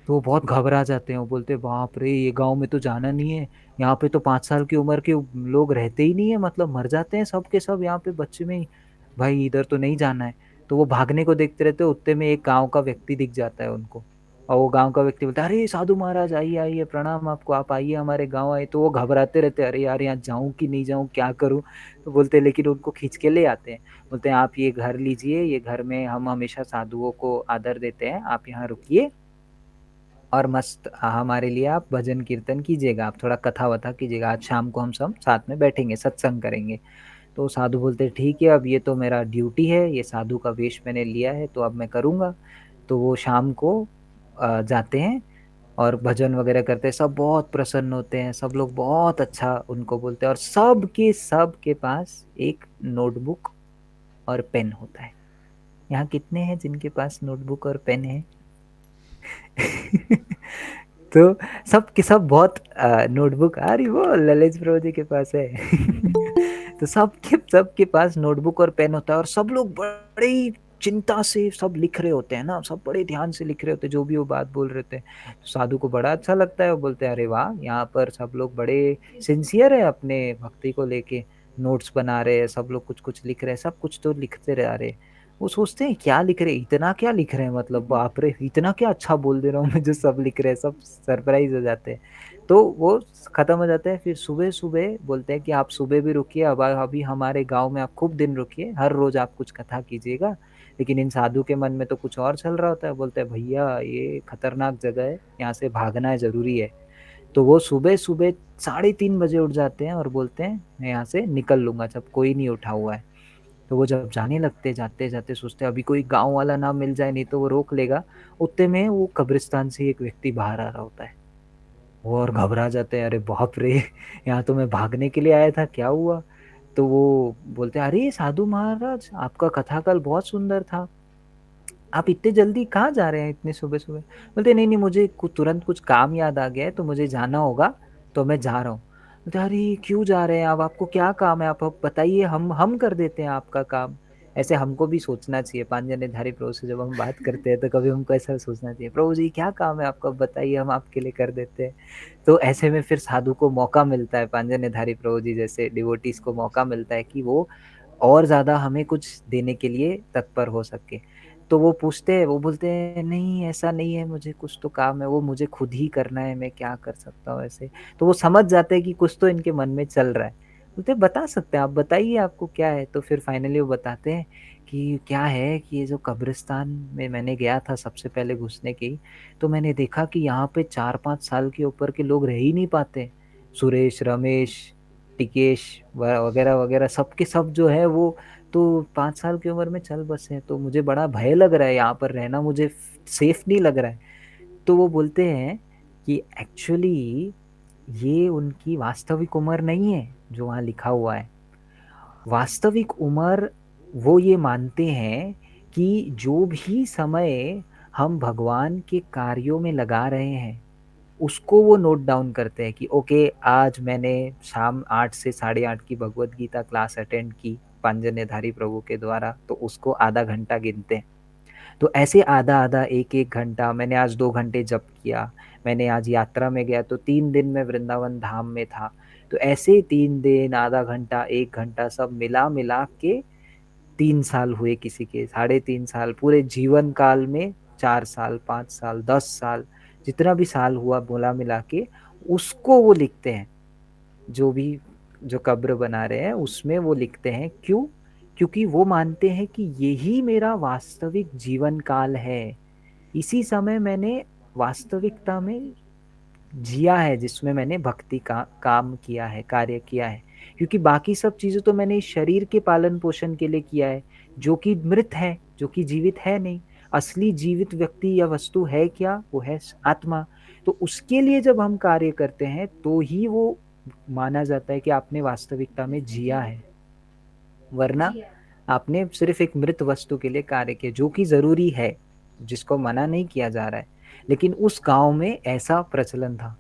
तो वो बहुत घबरा जाते हैं, वो बोलते हैं बाप रे ये गांव में तो जाना नहीं है, यहाँ पे तो 5 साल की उम्र के लोग रहते ही नहीं है, मतलब मर जाते हैं सब के सब यहाँ पे बच्चे में ही, भाई इधर तो नहीं जाना है। तो वो भागने को देखते रहते हैं, उतने में एक गांव का व्यक्ति दिख जाता है उनको, और वो गांव का व्यक्ति बोलता है अरे साधु महाराज आइए आइए, प्रणाम आपको, आप आइए हमारे गांव आए। तो वो घबराते रहते हैं, अरे यार यहाँ जाऊं कि नहीं जाऊं, क्या करूं। तो बोलते हैं, लेकिन उनको खींच के ले आते हैं, बोलते हैं आप ये घर लीजिए, ये घर में हम हमेशा साधुओं को आदर देते हैं, आप यहाँ रुकिए और मस्त हमारे लिए आप भजन कीर्तन कीजिएगा, आप थोड़ा कथा वथा कीजिएगा, आज शाम को हम सब साथ में बैठेंगे सत्संग करेंगे। तो साधु बोलते हैं ठीक है, अब ये तो मेरा ड्यूटी है, ये साधु का वेश मैंने लिया है तो अब मैं करूँगा। तो वो शाम को जाते हैं और भजन वगैरह करते हैं, सब बहुत प्रसन्न होते हैं, सब लोग बहुत अच्छा उनको बोलते हैं, और सब के पास एक नोटबुक और पेन होता है। यहाँ कितने हैं जिनके पास नोटबुक और पेन है तो सब के सब बहुत नोटबुक, अरे वो ललित प्रभु जी के पास है तो सबके पास नोटबुक और पेन होता है, और सब लोग बड़े ही चिंता से सब लिख रहे होते हैं ना, सब बड़े ध्यान से लिख रहे होते हैं जो भी वो बात बोल रहे थे। तो साधु को बड़ा अच्छा लगता है, वो बोलते हैं अरे वाह यहाँ पर सब लोग बड़े सिंसियर है अपने भक्ति को लेके, नोट्स बना रहे हैं सब लोग, कुछ कुछ लिख रहे हैं, सब कुछ तो लिखते रह रहे। वो सोचते हैं क्या लिख रहे हैं, इतना क्या लिख रहे हैं, मतलब बाप रे इतना क्या अच्छा बोल दे रहा हूँ मैं जो सब लिख रहे हैं, सब सरप्राइज हो जाते हैं। तो वो खत्म हो जाता है। फिर सुबह सुबह बोलते हैं कि आप सुबह भी रुकिए, अब अभी हमारे गांव में आप खूब दिन रुकिए, हर रोज आप कुछ कथा कीजिएगा। लेकिन इन साधु के मन में तो कुछ और चल रहा होता है, बोलते हैं भैया ये खतरनाक जगह है, यहाँ से भागना है, जरूरी है। तो वो सुबह सुबह 3:30 बजे उठ जाते हैं और बोलते हैं मैं यहाँ से निकल लूंगा जब कोई नहीं उठा हुआ है। तो वो जब जाने लगते, जाते जाते सोचते अभी कोई गांव वाला ना मिल जाए, नहीं तो वो रोक लेगा। उतने में वो कब्रिस्तान से एक व्यक्ति बाहर आ रहा होता है। वो और घबरा जाते हैं, अरे बाप रे, यहाँ तो मैं भागने के लिए आया था, क्या हुआ? तो वो बोलते हैं अरे साधु महाराज, आपका कथा कल बहुत सुंदर था, आप इतने जल्दी कहाँ जा रहे हैं इतने सुबह सुबह? बोलते नहीं नहीं, मुझे तुरंत कुछ काम याद आ गया है, तो मुझे जाना होगा, तो मैं जा रहा हूँ। बोलते अरे क्यों जा रहे हैं आप, आपको क्या काम है, आप बताइए, हम कर देते हैं आपका काम। ऐसे हमको भी सोचना चाहिए, पांचजन्यधारी प्रभु से जब हम बात करते हैं तो कभी हमको ऐसा सोचना चाहिए, प्रभु जी क्या काम है आपका, बताइए, हम आपके लिए कर देते हैं। तो ऐसे में फिर साधु को मौका मिलता है, पांचजन्यधारी प्रभु जी जैसे डिवोटीज को मौका मिलता है कि वो और ज्यादा हमें कुछ देने के लिए तत्पर हो सके। तो वो पूछते हैं, वो बोलते हैं नहीं ऐसा नहीं है, मुझे कुछ तो काम है, वो मुझे खुद ही करना है, मैं क्या कर सकता हूँ ऐसे। तो वो समझ जाते हैं कि कुछ तो इनके मन में चल रहा है। बोलते हैं बता सकते हैं, आप बताइए आपको क्या है। तो फिर फाइनली वो बताते हैं कि क्या है कि ये जो कब्रिस्तान में मैंने गया था सबसे पहले घुसने की, तो मैंने देखा कि यहाँ पे 4-5 साल के ऊपर के लोग रह ही नहीं पाते। सुरेश, रमेश, टिकेश वगैरह वगैरह सबके सब जो है वो तो 5 साल की उम्र में चल बसे हैं। तो मुझे बड़ा भय लग रहा है, यहाँ पर रहना मुझे सेफ नहीं लग रहा है। तो वो बोलते हैं कि एक्चुअली ये उनकी वास्तविक उम्र नहीं है जो वहाँ लिखा हुआ है। वास्तविक उम्र वो ये मानते हैं कि जो भी समय हम भगवान के कार्यों में लगा रहे हैं उसको वो नोट डाउन करते हैं कि ओके, आज मैंने शाम 8 से 8:30 की भगवत गीता क्लास अटेंड की पांजन्यधारी प्रभु के द्वारा, तो उसको आधा घंटा गिनते हैं। तो ऐसे आधा आधा, एक एक घंटा, मैंने आज 2 घंटे जप किया, मैंने आज यात्रा में गया तो 3 दिन में वृंदावन धाम में था, तो ऐसे 3 दिन, आधा घंटा, 1 घंटा, सब मिला मिला के 3 साल हुए, किसी के 3.5 साल, पूरे जीवन काल में 4 साल, 5 साल, 10 साल, जितना भी साल हुआ बोला मिला के उसको वो लिखते हैं। जो भी जो कब्र बना रहे हैं उसमें वो लिखते हैं। क्यों? क्योंकि वो मानते हैं कि यही मेरा वास्तविक जीवन काल है, इसी समय मैंने वास्तविकता में जिया है, जिसमें मैंने भक्ति का काम किया है, कार्य किया है। क्योंकि बाकी सब चीजें तो मैंने इस शरीर के पालन पोषण के लिए किया है, जो कि मृत है, जो कि जीवित है नहीं। असली जीवित व्यक्ति या वस्तु है क्या? वो है आत्मा। तो उसके लिए जब हम कार्य करते हैं तो ही वो माना जाता है कि आपने वास्तविकता में जिया है, वरना आपने सिर्फ एक मृत वस्तु के लिए कार्य किया, जो कि जरूरी है, जिसको मना नहीं किया जा रहा है। लेकिन उस गांव में ऐसा प्रचलन था।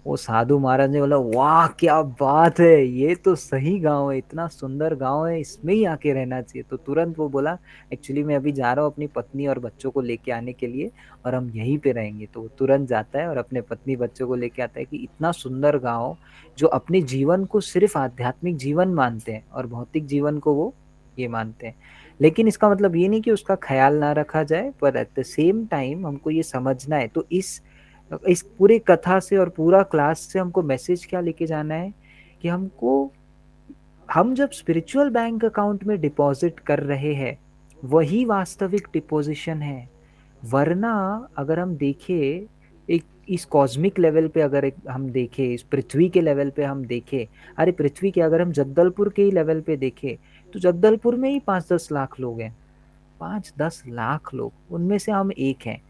वो साधु महाराज ने बोला वाह क्या बात है, ये तो सही गांव है, इतना सुंदर गांव है, इसमें ही आके रहना चाहिए। तो तुरंत वो बोला एक्चुअली मैं अभी जा रहा हूँ अपनी पत्नी और बच्चों को लेके आने के लिए, और हम यहीं पे रहेंगे। तो वो तुरंत जाता है और अपने पत्नी बच्चों को लेके आता है कि इतना सुंदर गांव, जो अपने जीवन को सिर्फ आध्यात्मिक जीवन मानते हैं और भौतिक जीवन को वो ये मानते हैं। लेकिन इसका मतलब ये नहीं कि उसका ख्याल ना रखा जाए, पर एट द सेम टाइम हमको ये समझना है। तो इस पूरी कथा से और पूरा क्लास से हमको मैसेज क्या लेके जाना है कि हम जब स्पिरिचुअल बैंक अकाउंट में डिपॉजिट कर रहे हैं वही वास्तविक डिपोजिशन है। वरना अगर हम देखें एक इस कॉस्मिक लेवल पे, अगर हम देखें इस पृथ्वी के लेवल पे, हम देखें, अरे पृथ्वी के अगर हम जगदलपुर के ही लेवल पे देखें तो जगदलपुर में ही 5-10 लाख लोग हैं। 5-10 लाख लोग, उनमें से हम एक हैं,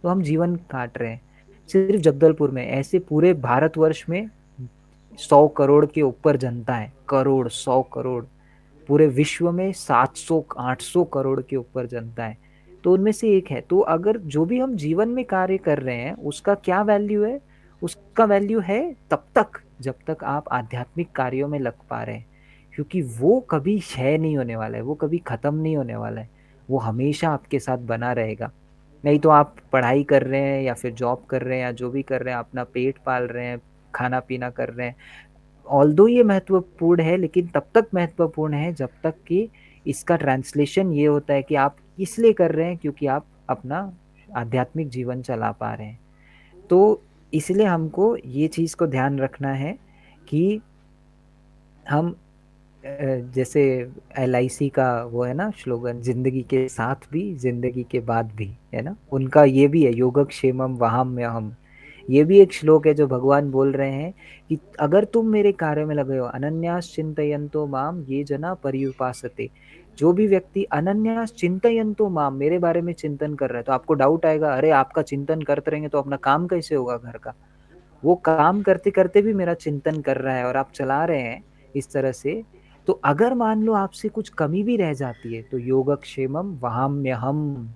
तो हम जीवन काट रहे हैं सिर्फ जगदलपुर में। ऐसे पूरे भारतवर्ष में 100 करोड़ के ऊपर जनता है, करोड़, 100 करोड़। पूरे विश्व में 700-800 करोड़ के ऊपर जनता है, तो उनमें से एक है। तो अगर जो भी हम जीवन में कार्य कर रहे हैं उसका क्या वैल्यू है? उसका वैल्यू है तब तक जब तक आप आध्यात्मिक कार्यों में लग पा रहे हैं, क्योंकि वो कभी क्षय नहीं होने वाला है, वो कभी खत्म नहीं होने वाला है, वो हमेशा आपके साथ बना रहेगा। नहीं तो आप पढ़ाई कर रहे हैं या फिर जॉब कर रहे हैं या जो भी कर रहे हैं, अपना पेट पाल रहे हैं, खाना पीना कर रहे हैं, ऑल्दो ये महत्वपूर्ण है, लेकिन तब तक महत्वपूर्ण है जब तक कि इसका ट्रांसलेशन ये होता है कि आप इसलिए कर रहे हैं क्योंकि आप अपना आध्यात्मिक जीवन चला पा रहे हैं। तो इसलिए हमको ये चीज को ध्यान रखना है कि हम जैसे LIC का वो है ना स्लोगन, जिंदगी के साथ भी जिंदगी के बाद भी, है ना, उनका ये भी है, योगक्षेमम वहाम्यहम। ये भी एक श्लोक है जो भगवान बोल रहे हैं कि अगर तुम मेरे कार्य में लगे हो, अनन्यास चिंतयन्तो माम ये जना पर्युपासते, जो भी व्यक्ति अनन्यास चिंतयन्तो माम, मेरे बारे में चिंतन कर रहा है, तो आपको डाउट आएगा, अरे आपका चिंतन करते रहेंगे तो अपना काम कैसे होगा घर का? वो काम करते करते भी मेरा चिंतन कर रहा है और आप चला रहे हैं इस तरह से। तो अगर मान लो आपसे कुछ कमी भी रह जाती है तो योगक्षेमम वहाम्यहम,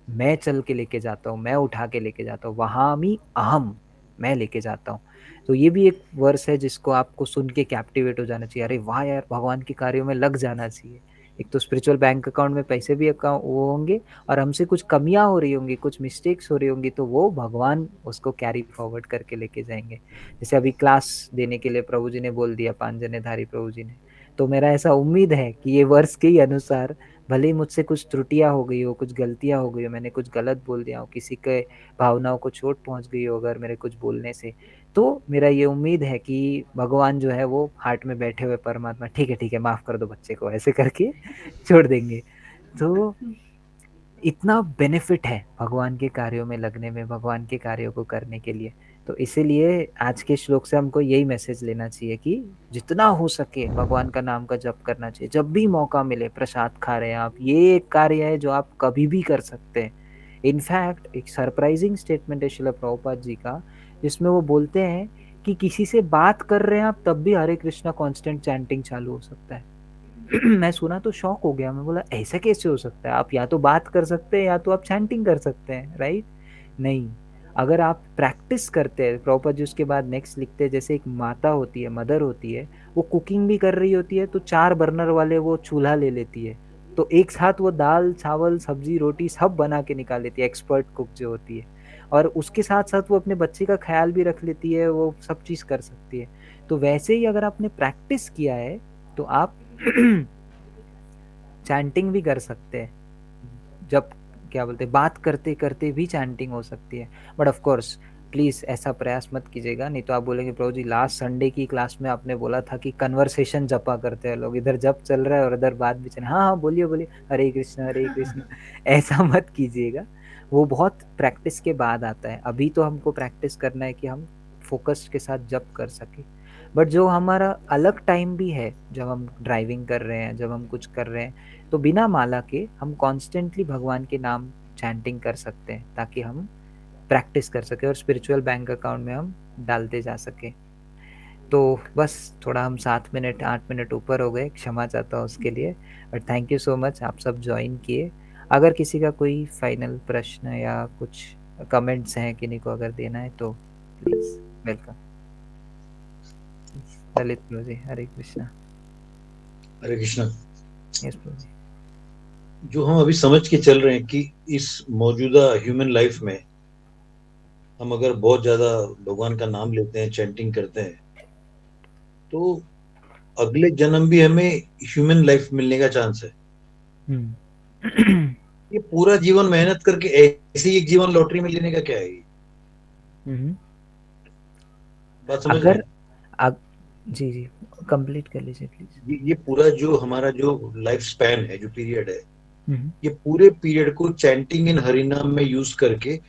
मैं चल के लेके जाता हूँ, मैं उठा के लेके जाता हूँ, वहामी अहम, मैं लेके जाता हूँ। तो ये भी एक वर्स है जिसको आपको सुन के कैप्टिवेट हो जाना चाहिए, अरे वाह यार, भगवान के कार्यों में लग जाना चाहिए। एक तो स्पिरिचुअल बैंक अकाउंट में पैसे भी अकाउंट वो होंगे, और हमसे कुछ कमियां हो रही होंगी, कुछ मिस्टेक्स हो रही होंगी, तो वो भगवान उसको कैरी फॉरवर्ड करके लेके जाएंगे। जैसे अभी क्लास देने के लिए प्रभु जी ने बोल दिया, पांजनेधारी प्रभु जी ने, तो मेरा ऐसा उम्मीद है कि ये वर्ष के ही अनुसार, भले ही मुझसे कुछ त्रुटियां हो गई हो, कुछ गलतियां हो गई हो, मैंने कुछ गलत बोल दिया हो, किसी के भावनाओं को चोट पहुंच गई हो अगर मेरे कुछ बोलने से, तो मेरा ये उम्मीद है कि भगवान जो है वो हार्ट में बैठे हुए परमात्मा, ठीक है माफ कर दो बच्चे को, ऐसे करके छोड़ देंगे। तो इतना बेनिफिट है भगवान के कार्यों में लगने में, भगवान के कार्यों को करने के लिए। तो इसीलिए आज के श्लोक से हमको यही मैसेज लेना चाहिए कि जितना हो सके भगवान का नाम का जप करना चाहिए, जब भी मौका मिले। प्रसाद खा रहे हैं आप, ये एक कार्य है जो आप कभी भी कर सकते हैं। इनफैक्ट एक सरप्राइजिंग स्टेटमेंट है श्रील प्रभुपाद जी का, जिसमें वो बोलते हैं कि किसी से बात कर रहे हैं आप तब भी हरे कृष्णा कांस्टेंट चैंटिंग चालू हो सकता है। मैं सुना तो शॉक हो गया, मैं बोला ऐसा कैसे हो सकता है? आप या तो बात कर सकते हैं या तो आप चैंटिंग कर सकते हैं, राइट? नहीं, अगर आप प्रैक्टिस करते हैं, प्रॉपर जी उसके बाद नेक्स्ट लिखते हैं, जैसे एक माता होती है, मदर होती है, वो कुकिंग भी कर रही होती है तो 4 बर्नर वाले वो चूल्हा ले लेती है, तो एक साथ वो दाल चावल सब्जी रोटी सब बना के निकाल लेती है, एक्सपर्ट कुक जो होती है। और उसके साथ साथ वो अपने बच्चे का ख्याल भी रख लेती है, वो सब चीज़ कर सकती है। तो वैसे ही अगर आपने प्रैक्टिस किया है तो आप चैंटिंग भी कर सकते हैं, जब क्या बोलते हैं, बात करते करते भी चैंटिंग हो सकती है। बट ऑफ कोर्स प्लीज ऐसा प्रयास मत कीजिएगा, नहीं तो आप बोलेंगे प्रभु जी लास्ट संडे की क्लास में आपने बोला था कि कन्वर्सेशन जपा करते हैं लोग, इधर जप चल रहा है और इधर बात भी चल रहा है। हाँ हाँ बोलिए बोलिए, हरे कृष्ण हरे कृष्ण। ऐसा मत कीजिएगा, वो बहुत प्रैक्टिस के बाद आता है। अभी तो हमको प्रैक्टिस करना है कि हम फोकस के साथ जप कर सके। बट जो हमारा अलग टाइम भी है, जब हम ड्राइविंग कर रहे हैं, जब हम कुछ कर रहे हैं, तो बिना माला के हम कॉन्स्टेंटली भगवान के नाम चैंटिंग कर सकते हैं, ताकि हम प्रैक्टिस कर सके और स्पिरिचुअल बैंक अकाउंट में हम डालते जा सके। तो बस थोड़ा हम 7 मिनट 8 मिनट ऊपर हो गए, क्षमा चाहता हूँ उसके लिए, but thank you so much, आप सब ज्वाइन किए। अगर किसी का कोई फाइनल प्रश्न या कुछ कमेंट्स हैं किन्हीं को अगर देना है तो please welcome. Lalit Prabhu ji, Hare Krishna. Hare Krishna. Yes Prabhu ji. जो हम अभी समझ के चल रहे हैं कि इस मौजूदा ह्यूमन लाइफ में हम अगर बहुत ज्यादा भगवान का नाम लेते हैं, चैंटिंग करते हैं, तो अगले जन्म भी हमें ह्यूमन लाइफ मिलने का चांस है। ये पूरा जीवन मेहनत करके ऐसे ही एक जीवन लॉटरी में लेने का क्या है? बात समझ रहे अगर हैं? जी जी कंप्लीट कर लीजिए प्लीज। ये पूरा जो हमारा जो लाइफ स्पैन है, जो पीरियड है, हम्म। ये पूरे पीरियड को चैंटिंग इन हरिनाम में यूज करके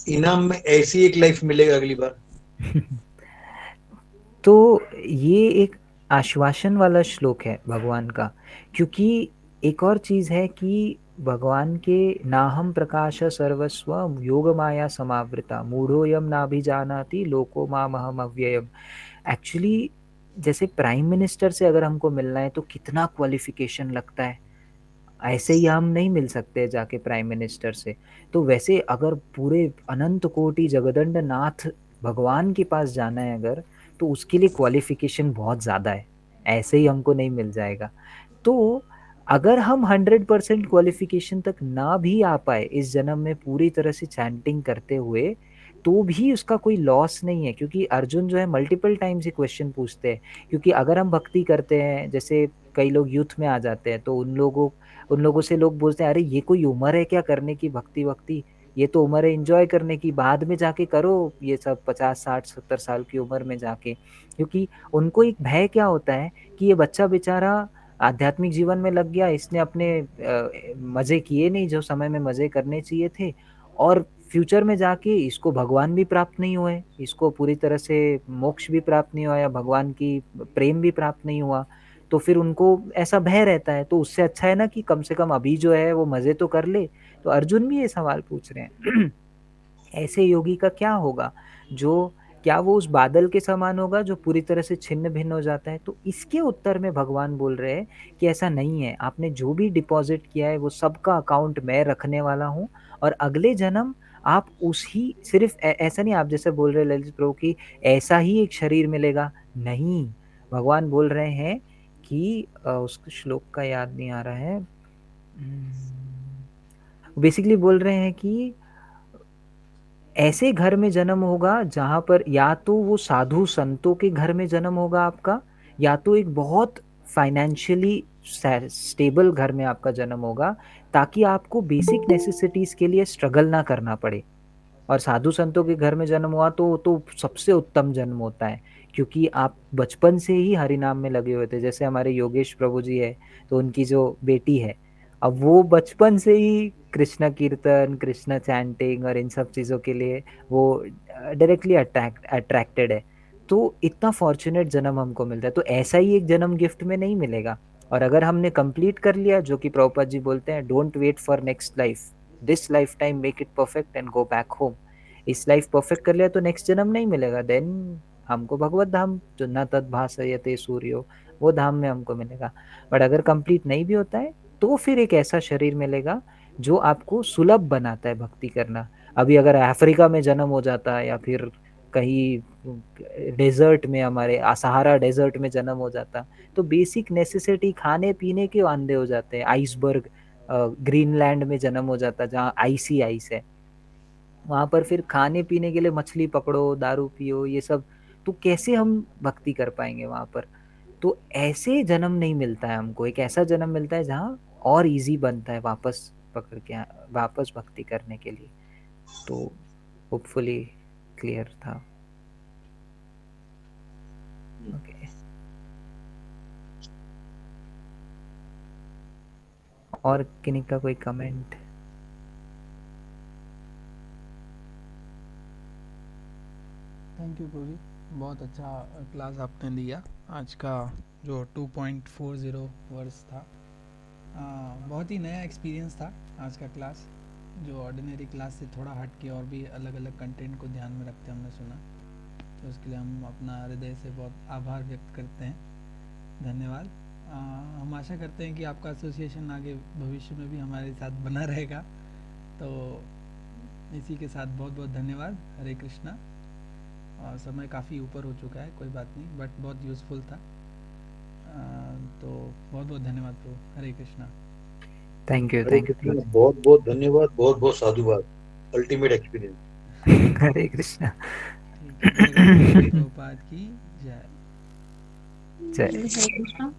इनाम में ऐसी एक लाइफ मिलेगा अगली बार। तो ये एक आश्वासन वाला श्लोक है भगवान का, क्योंकि एक और चीज है कि भगवान के नाहम प्रकाश सर्वस्व योग माया समावृता मूढ़ोयम नाभिजानाति लोको मामहम अव्ययम। एक्चुअली जैसे प्राइम मिनिस्टर से अगर हमको मिलना है तो कितना क्वालिफिकेशन लगता है, ऐसे ही हम नहीं मिल सकते जाके प्राइम मिनिस्टर से। तो वैसे अगर पूरे अनंत कोटि जगदंड नाथ भगवान के पास जाना है अगर, तो उसके लिए क्वालिफिकेशन बहुत ज़्यादा है, ऐसे ही हमको नहीं मिल जाएगा। तो अगर हम 100% क्वालिफिकेशन तक ना भी आ पाए इस जन्म में पूरी तरह से चैंटिंग करते हुए, तो भी उसका कोई लॉस नहीं है, क्योंकि अर्जुन जो है मल्टीपल टाइम से क्वेश्चन पूछते हैं। क्योंकि अगर हम भक्ति करते हैं, जैसे कई लोग यूथ में आ जाते हैं, तो उन लोगों से लोग बोलते हैं अरे ये कोई उम्र है क्या करने की भक्ति वक्ति, ये तो उम्र है एंजॉय करने की, बाद में जाके करो ये सब 50 60 70 साल की उम्र में जाके। क्योंकि उनको एक भय क्या होता है कि ये बच्चा बेचारा आध्यात्मिक जीवन में लग गया, इसने अपने मजे किए नहीं जो समय में मजे करने चाहिए थे, और फ्यूचर में जाके इसको भगवान भी प्राप्त नहीं हुए, इसको पूरी तरह से मोक्ष भी प्राप्त नहीं हुआ या भगवान की प्रेम भी प्राप्त नहीं हुआ, तो फिर उनको ऐसा भय रहता है। तो उससे अच्छा है ना कि कम से कम अभी जो है वो मजे तो कर ले। तो अर्जुन भी ये सवाल पूछ रहे हैं ऐसे योगी का क्या होगा, जो क्या वो उस बादल के समान होगा जो पूरी तरह से छिन्न भिन्न हो जाता है। तो इसके उत्तर में भगवान बोल रहे हैं कि ऐसा नहीं है, आपने जो भी डिपॉजिट किया है वो सबका अकाउंट मैं रखने वाला हूँ, और अगले जन्म आप उसी सिर्फ ऐसा नहीं आप जैसे बोल रहे ललित प्रभु की ऐसा ही एक शरीर मिलेगा, नहीं। भगवान बोल रहे हैं कि उस श्लोक का याद नहीं आ रहा है, बेसिकली बोल रहे हैं कि ऐसे घर में जन्म होगा जहां पर या तो वो साधु संतों के घर में जन्म होगा आपका, या तो एक बहुत फाइनेंशियली स्टेबल घर में आपका जन्म होगा, ताकि आपको बेसिक नेसेसिटीज के लिए स्ट्रगल ना करना पड़े। और साधु संतों के घर में जन्म हुआ तो सबसे उत्तम जन्म होता है, क्योंकि आप बचपन से ही हरि नाम में लगे हुए थे। जैसे हमारे योगेश प्रभु जी है, तो उनकी जो बेटी है, अब वो बचपन से ही कृष्ण कीर्तन, कृष्ण चैंटिंग और इन सब चीज़ों के लिए वो डायरेक्टली अट्रैक्टेड है। तो इतना फॉर्चुनेट जन्म हमको मिलता है, तो ऐसा ही एक जन्म गिफ्ट में नहीं मिलेगा। और अगर हमने कंप्लीट कर लिया, जो कि प्रभुपाद जी बोलते हैं, don't wait for next life, this life time make it perfect and go back home. इस लाइफ परफेक्ट कर लिया तो नेक्स्ट जन्म नहीं मिलेगा, देन हमको भगवत धाम जो न तद भासयते सूर्यो, वो धाम में हमको मिलेगा। बट अगर कंप्लीट नहीं भी होता है तो फिर एक ऐसा शरीर मिलेगा जो आपको सुलभ बनाता है भक्ति करना। अभी अगर अफ्रीका में जन्म हो जाता है या फिर कहीं डेजर्ट में, हमारे सहारा डेजर्ट में जन्म हो जाता, तो बेसिक नेसेसिटी खाने पीने के वांदे हो जाते हैं। आइसबर्ग ग्रीनलैंड में जन्म हो जाता जहाँ आइसी आइस है, वहां पर फिर खाने पीने के लिए मछली पकड़ो, दारू पियो, ये सब, तो कैसे हम भक्ति कर पाएंगे वहां पर। तो ऐसे जन्म नहीं मिलता है हमको, एक ऐसा जन्म मिलता है जहाँ और इजी बनता है वापस पकड़ के वापस भक्ति करने के लिए। तो होपफुली क्लियर था। ओके, और किन्हीं का कोई कमेंट? थैंक यू प्रभु जी, बहुत अच्छा क्लास आपने दिया। आज का जो 2.40 वर्स था, बहुत ही नया एक्सपीरियंस था आज का क्लास, जो ऑर्डिनरी क्लास से थोड़ा हट के और भी अलग अलग कंटेंट को ध्यान में रखते हमने सुना, तो उसके लिए हम अपना हृदय से बहुत आभार व्यक्त करते हैं। धन्यवाद। हम आशा करते हैं कि आपका एसोसिएशन आगे भविष्य में भी हमारे साथ बना रहेगा। तो इसी के साथ बहुत बहुत धन्यवाद। हरे कृष्णा। समय काफ़ी ऊपर हो चुका है, कोई बात नहीं, बट बहुत यूज़फुल था। तो बहुत बहुत धन्यवाद Prabhu. Hare Krishna. Thank you, Hare thank Krishna, you. बहुत बहुत धन्यवाद, बहुत बहुत साधुवाद, अल्टीमेट एक्सपीरियंस। हरे कृष्णा। ठीक है, जय गौर प्रभुपाद की जय। जय। हरे कृष्णा।